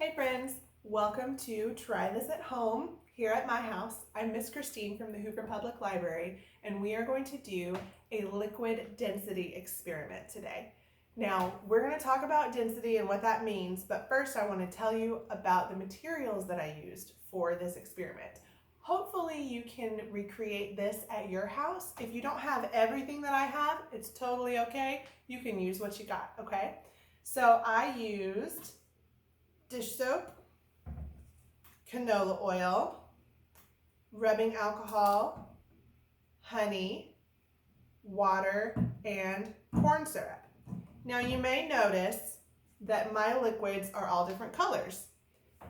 Hey friends, welcome to Try This at Home here at my house. I'm Miss Christine from the Hoover Public Library, and we are going to do a liquid density experiment today. Now, we're going to talk about density and what that means, but first I want to tell you about the materials that I used for this experiment. Hopefully you can recreate this at your house. If you don't have everything that I have, it's totally okay. You can use what you got, okay? So I used dish soap, canola oil, rubbing alcohol, honey, water, and corn syrup. Now you may notice that my liquids are all different colors.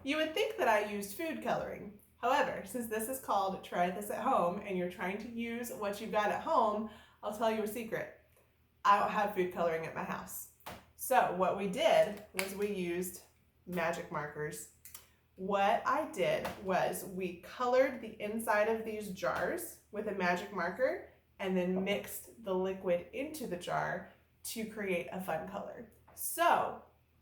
You would think that I used food coloring. However, since this is called Try This at Home and you're trying to use what you've got at home, I'll tell you a secret. I don't have food coloring at my house. So what we did was we used magic markers. What I did was we colored the inside of these jars with a magic marker and then mixed the liquid into the jar to create a fun color. So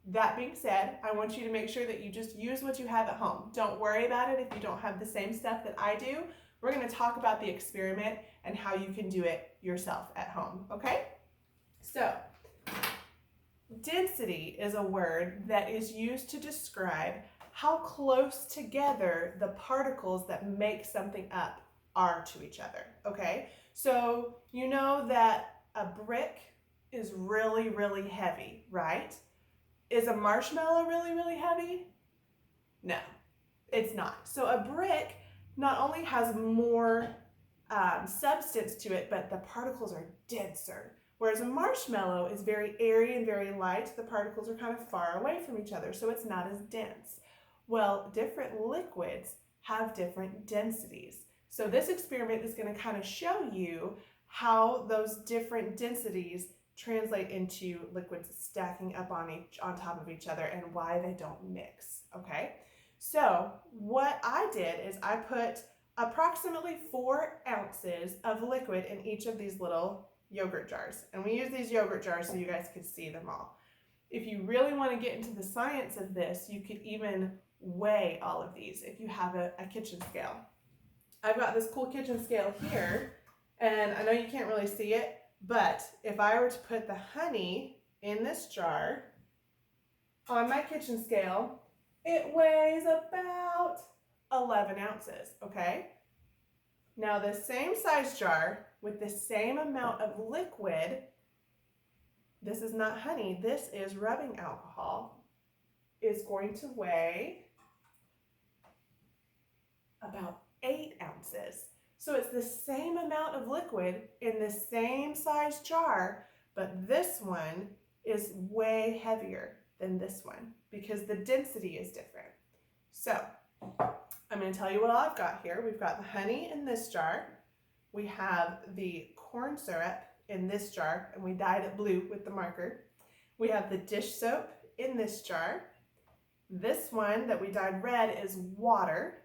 that being said, I want you to make sure that you just use what you have at home. Don't worry about it if you don't have the same stuff that I do. We're going to talk about the experiment and how you can do it yourself at home, okay? So density is a word that is used to describe how close together the particles that make something up are to each other, okay? So you know that a brick is really, really heavy, right? Is a marshmallow really, really heavy? No, it's not. So a brick not only has more substance to it, but the particles are denser. Whereas a marshmallow is very airy and very light. The particles are kind of far away from each other, so it's not as dense. Well, different liquids have different densities. So this experiment is going to kind of show you how those different densities translate into liquids stacking up on top of each other and why they don't mix, okay? So what I did is I put approximately 4 ounces of liquid in each of these little yogurt jars. And we use these yogurt jars so you guys could see them all. If you really want to get into the science of this, you could even weigh all of these if you have a kitchen scale. I've got this cool kitchen scale here, and I know you can't really see it, but if I were to put the honey in this jar on my kitchen scale, it weighs about 11 ounces, okay? Now the same size jar with the same amount of liquid, this is not honey, this is rubbing alcohol, is going to weigh about 8 ounces. So it's the same amount of liquid in the same size jar, but this one is way heavier than this one because the density is different. So I'm going to tell you what I've got here. We've got the honey in this jar. We have the corn syrup in this jar, and we dyed it blue with the marker. We have the dish soap in this jar. This one that we dyed red is water,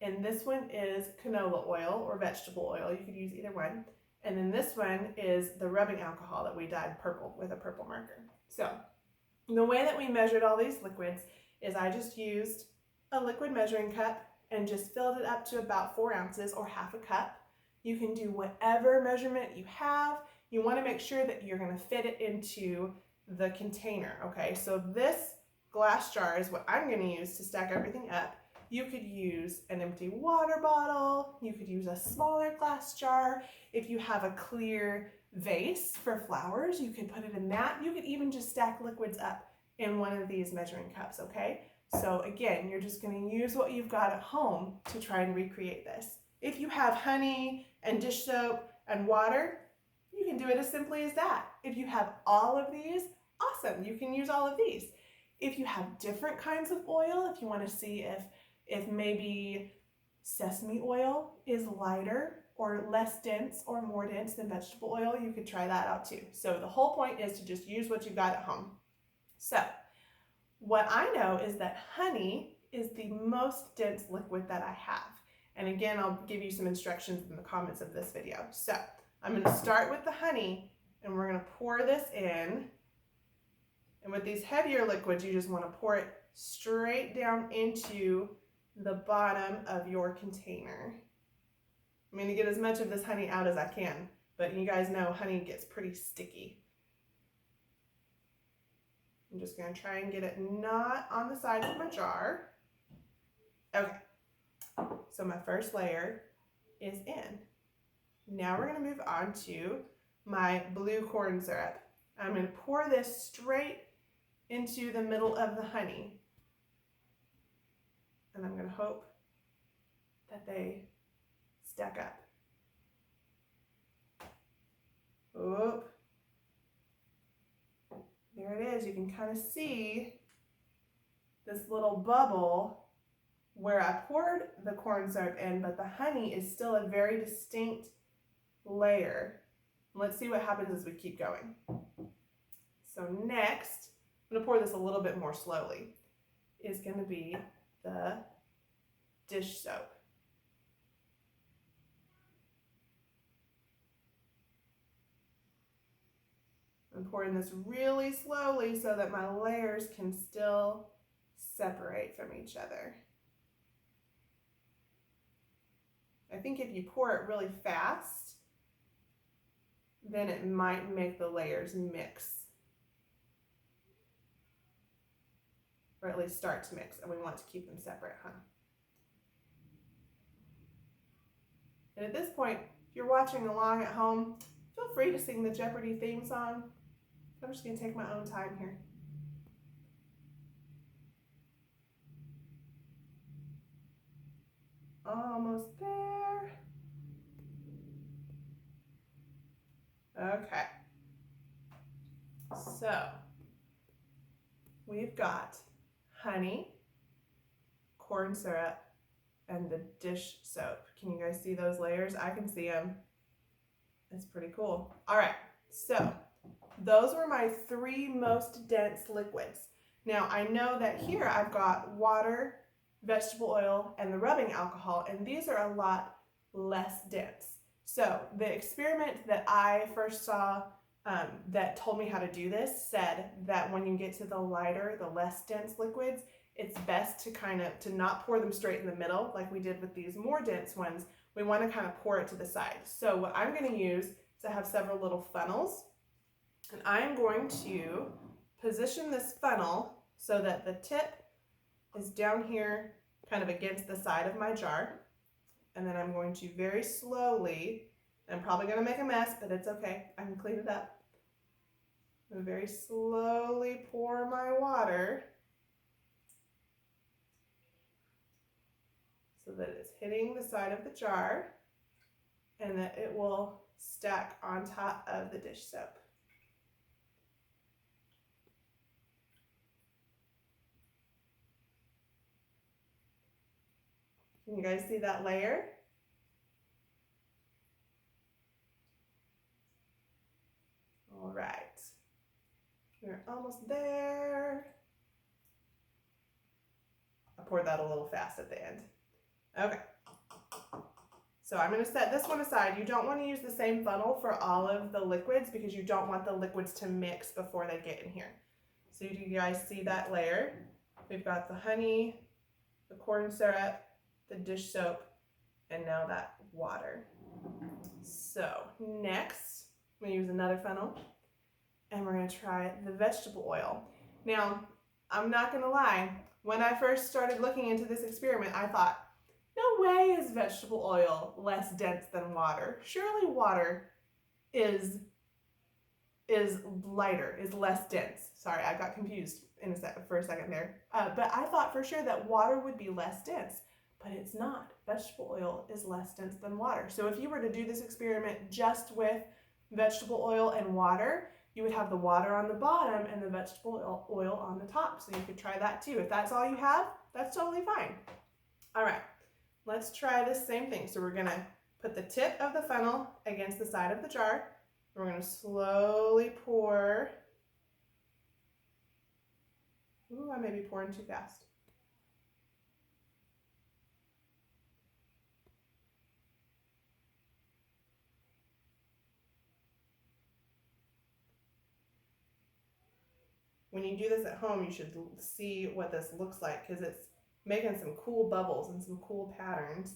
and this one is canola oil or vegetable oil. You could use either one. And then this one is the rubbing alcohol that we dyed purple with a purple marker. So the way that we measured all these liquids is I just used a liquid measuring cup and just filled it up to about 4 ounces or half a cup. You can do whatever measurement you have. You want to make sure that you're going to fit it into the container, okay? So this glass jar is what I'm going to use to stack everything up. You could use an empty water bottle. You could use a smaller glass jar. If you have a clear vase for flowers, you could put it in that. You could even just stack liquids up in one of these measuring cups, okay? So again, you're just going to use what you've got at home to try and recreate this. If you have honey and dish soap and water, you can do it as simply as that. If you have all of these, awesome, you can use all of these. If you have different kinds of oil, if you want to see if maybe sesame oil is lighter or less dense or more dense than vegetable oil, you could try that out too. So the whole point is to just use what you've got at home. So what I know is that honey is the most dense liquid that I have. And again, I'll give you some instructions in the comments of this video. So I'm going to start with the honey, and we're going to pour this in And with these heavier liquids, you just want to pour it straight down into the bottom of your container. I'm going to get as much of this honey out as I can, but you guys know honey gets pretty sticky. I'm just going to try and get it not on the sides of my jar. Okay, so my first layer is in. Now we're going to move on to my blue corn syrup. I'm going to pour this straight into the middle of the honey. And I'm going to hope that they stack up. Oop. There it is. You can kind of see this little bubble where I poured the corn syrup in, but the honey is still a very distinct layer. Let's see what happens as we keep going. So next, I'm going to pour this a little bit more slowly, is going to be the dish soap. I'm pouring this really slowly so that my layers can still separate from each other. I think if you pour it really fast, then it might make the layers mix. Or at least start to mix, and we want to keep them separate, huh? And at this point, if you're watching along at home, feel free to sing the Jeopardy theme song. I'm just going to take my own time here. Almost there. Okay. So, we've got honey, corn syrup, and the dish soap. Can you guys see those layers? I can see them. It's pretty cool. All right, so those were my 3 most dense liquids. Now I know that here I've got water, vegetable oil, and the rubbing alcohol, and these are a lot less dense. So the experiment that I first saw that told me how to do this said that when you get to the lighter, the less dense liquids, it's best to not pour them straight in the middle like we did with these more dense ones. We want to kind of pour it to the side. So what I'm going to use is I have several little funnels, and I'm going to position this funnel so that the tip is down here kind of against the side of my jar. And then I'm going to very slowly, I'm probably going to make a mess, but it's okay, I can clean it up. I'm going to very slowly pour my water so that it's hitting the side of the jar and that it will stack on top of the dish soap. Can you guys see that layer? All right, we're almost there. I poured that a little fast at the end. Okay, so I'm going to set this one aside. You don't want to use the same funnel for all of the liquids because you don't want the liquids to mix before they get in here. So do you guys see that layer? We've got the honey, the corn syrup, the dish soap, and now that water. So next, I'm going to use another funnel, and we're going to try the vegetable oil. Now, I'm not going to lie, when I first started looking into this experiment, I thought, no way is vegetable oil less dense than water. Surely water is lighter, is less dense. Sorry, I got confused for a second there. But I thought for sure that water would be less dense, but it's not. Vegetable oil is less dense than water. So if you were to do this experiment just with vegetable oil and water, you would have the water on the bottom and the vegetable oil on the top. So you could try that too. If that's all you have, that's totally fine. All right, let's try this same thing. So we're gonna put the tip of the funnel against the side of the jar. We're gonna slowly pour. Ooh, I may be pouring too fast. when you do this at home, you should see what this looks like because it's making some cool bubbles and some cool patterns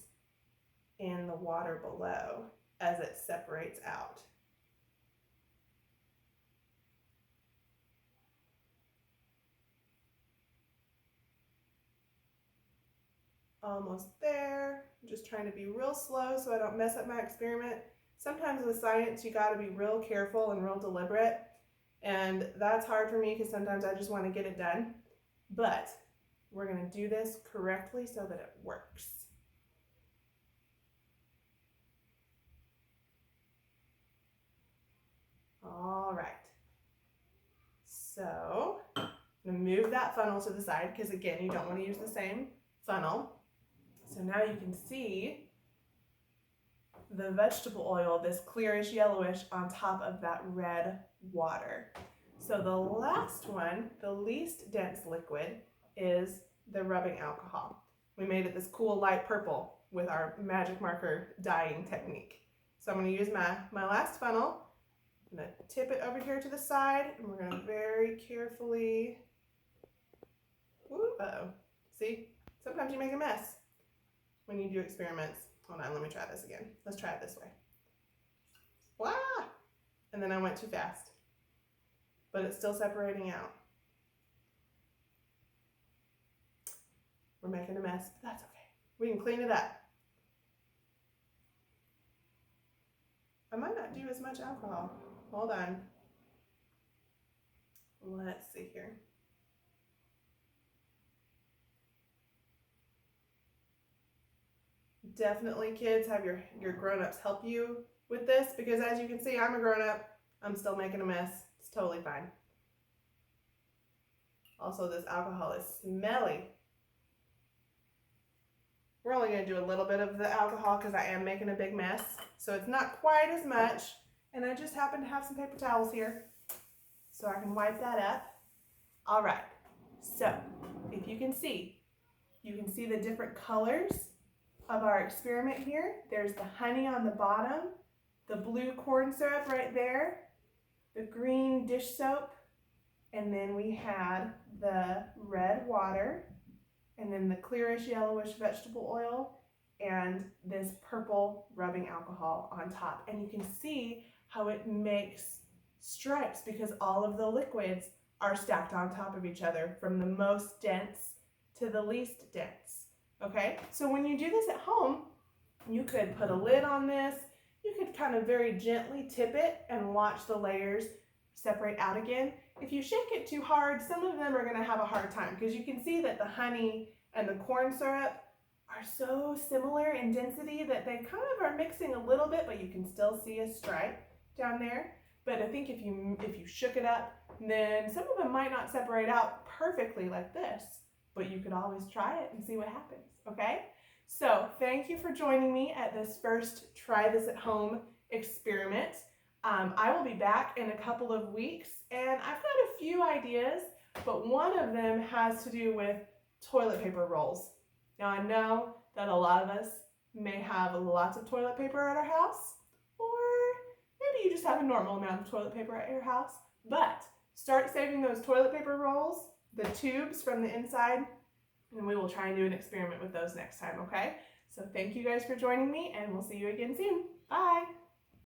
in the water below as it separates out. Almost there. I'm just trying to be real slow so I don't mess up my experiment. Sometimes with science, you got to be real careful and real deliberate. And that's hard for me because sometimes I just want to get it done. But we're going to do this correctly so that it works. All right. So I'm going to move that funnel to the side because, again, you don't want to use the same funnel. So now you can see the vegetable oil, this clearish yellowish on top of that red water. So the last one, the least dense liquid, is the rubbing alcohol. We made it this cool light purple with our magic marker dyeing technique. So I'm going to use my last funnel. I'm going to tip it over here to the side, and we're going to very carefully, uh-oh, see, sometimes you make a mess when you do experiments. Hold on, let me try this again. Let's try it this way. Wow! And then I went too fast, but it's still separating out. We're making a mess, but that's okay. We can clean it up. I might not do as much alcohol. Hold on. Let's see here. Definitely, kids, have your grown-ups help you with this because as you can see, I'm a grown-up. I'm still making a mess. It's totally fine. Also, this alcohol is smelly. We're only going to do a little bit of the alcohol because I am making a big mess. So it's not quite as much. And I just happen to have some paper towels here so I can wipe that up. All right. So if you can see the different colors of our experiment here. There's the honey on the bottom, the blue corn syrup right there, the green dish soap, and then we had the red water, and then the clearish yellowish vegetable oil, and this purple rubbing alcohol on top. And you can see how it makes stripes because all of the liquids are stacked on top of each other from the most dense to the least dense. Okay, so when you do this at home, you could put a lid on this. You could kind of very gently tip it and watch the layers separate out again. If you shake it too hard, some of them are going to have a hard time because you can see that the honey and the corn syrup are so similar in density that they kind of are mixing a little bit, but you can still see a stripe down there. But I think if you shook it up, then some of them might not separate out perfectly like this, but you could always try it and see what happens, okay? So thank you for joining me at this first try this at home experiment. I will be back in a couple of weeks and I've got a few ideas, but one of them has to do with toilet paper rolls. Now I know that a lot of us may have lots of toilet paper at our house, or maybe you just have a normal amount of toilet paper at your house, but start saving those toilet paper rolls, the tubes from the inside, and we will try and do an experiment with those next time, okay? So thank you guys for joining me, and we'll see you again soon. Bye!